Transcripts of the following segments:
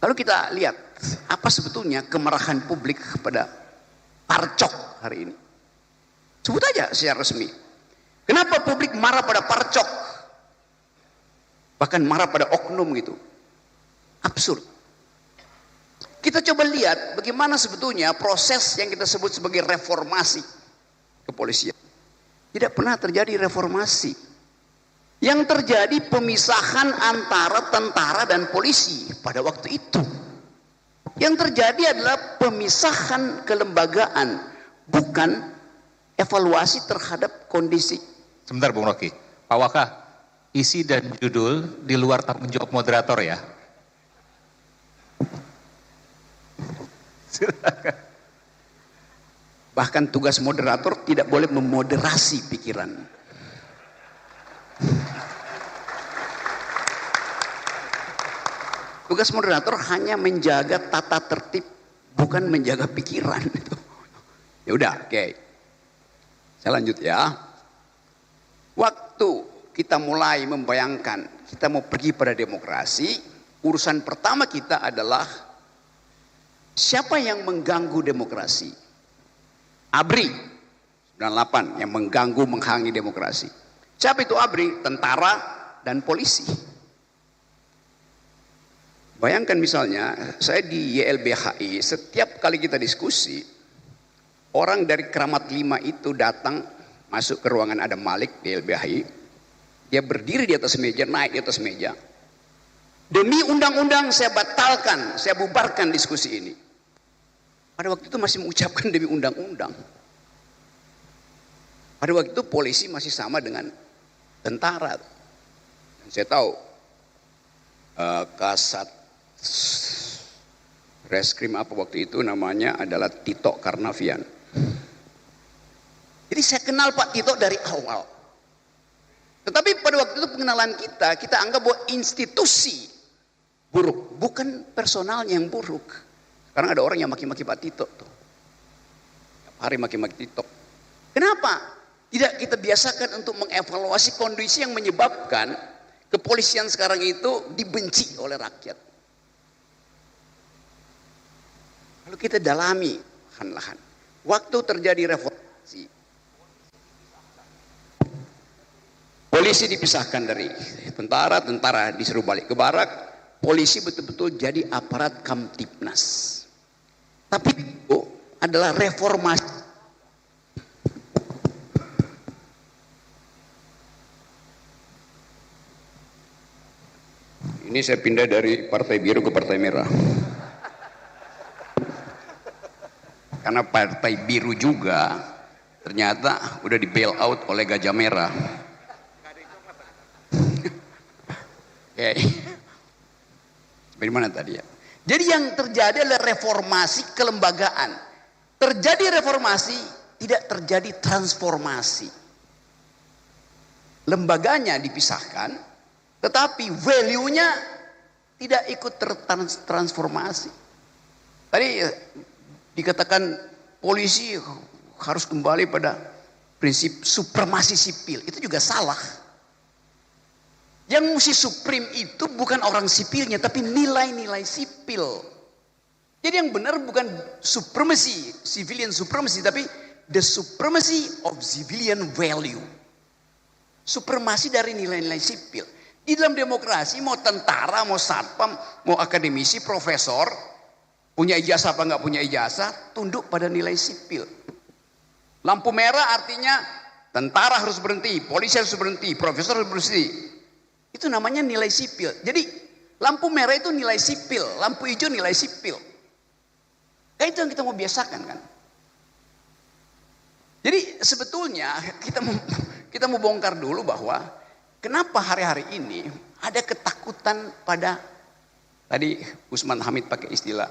Kalau kita lihat apa sebetulnya kemarahan publik kepada Parcok hari ini, sebut aja secara resmi. Kenapa publik marah pada Parcok? Bahkan marah pada oknum gitu. Absurd. Kita coba lihat bagaimana sebetulnya proses yang kita sebut sebagai reformasi kepolisian. Tidak pernah terjadi reformasi. Yang terjadi pemisahan antara tentara dan polisi pada waktu itu. Yang terjadi adalah pemisahan kelembagaan, bukan evaluasi terhadap kondisi. Sebentar Bung Rocky, Pak Waka, isi dan judul di luar tanggung jawab moderator ya. Silakan. Bahkan tugas moderator tidak boleh memoderasi pikiran. Tugas moderator hanya menjaga tata tertib, bukan menjaga pikiran. Ya udah, oke. Saya lanjut ya. Waktu kita mulai membayangkan kita mau pergi pada demokrasi, urusan pertama kita adalah siapa yang mengganggu demokrasi? ABRI 98 yang mengganggu, menghalangi demokrasi. Siapa itu ABRI? Tentara dan polisi. Bayangkan misalnya, saya di YLBHI, setiap kali kita diskusi, orang dari Kramat 5 itu datang, masuk ke ruangan Adam Malik di YLBHI, dia berdiri di atas meja, naik di atas meja. Demi undang-undang saya batalkan, saya bubarkan diskusi ini. Pada waktu itu masih mengucapkan demi undang-undang. Pada waktu itu polisi masih sama dengan tentara. Dan saya tahu Kasat Reskrim apa waktu itu namanya adalah Tito Karnavian. Jadi saya kenal Pak Tito dari awal. Tetapi pada waktu itu pengenalan kita anggap bahwa institusi buruk, bukan personalnya yang buruk. Sekarang ada orang yang maki-maki Pak Tito tuh. Tiap hari maki-maki Tito. Kenapa? Tidak kita biasakan untuk mengevaluasi kondisi yang menyebabkan kepolisian sekarang itu dibenci oleh rakyat. Lalu kita dalami lahan-lahan. Waktu terjadi reformasi, polisi dipisahkan dari tentara, tentara disuruh balik ke barak, polisi betul-betul jadi aparat Kamtibnas. Tapi itu adalah reformasi. Ini saya pindah dari Partai Biru ke Partai Merah. Karena Partai Biru juga ternyata udah di bail out oleh Gajah Merah. Oke. Dari mana tadi ya? Jadi yang terjadi adalah reformasi kelembagaan. Terjadi reformasi, tidak terjadi transformasi. Lembaganya dipisahkan, tetapi value-nya tidak ikut tertransformasi. Tadi dikatakan polisi harus kembali pada prinsip supremasi sipil. Itu juga salah. Yang mesti supreme itu bukan orang sipilnya, tapi nilai-nilai sipil. Jadi yang benar bukan supremacy, civilian supremacy, tapi the supremacy of civilian value. Supremasi dari nilai-nilai sipil. Di dalam demokrasi mau tentara, mau satpam, mau akademisi, profesor, punya ijazah apa enggak punya ijazah, tunduk pada nilai sipil. Lampu merah artinya tentara harus berhenti, polisi harus berhenti, profesor harus berhenti. Itu namanya nilai sipil. Jadi lampu merah itu nilai sipil, lampu hijau nilai sipil. Kayak itu yang kita mau biasakan kan. Jadi sebetulnya kita mau bongkar dulu bahwa kenapa hari-hari ini ada ketakutan pada, tadi Usman Hamid pakai istilah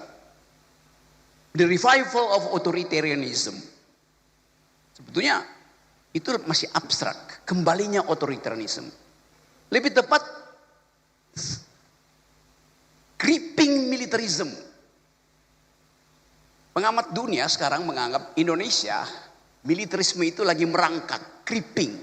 the revival of authoritarianism. Sebetulnya itu masih abstrak, kembalinya otoritarianisme. Lebih tepat creeping militarism. Pengamat dunia sekarang menganggap Indonesia militerisme itu lagi merangkak, creeping.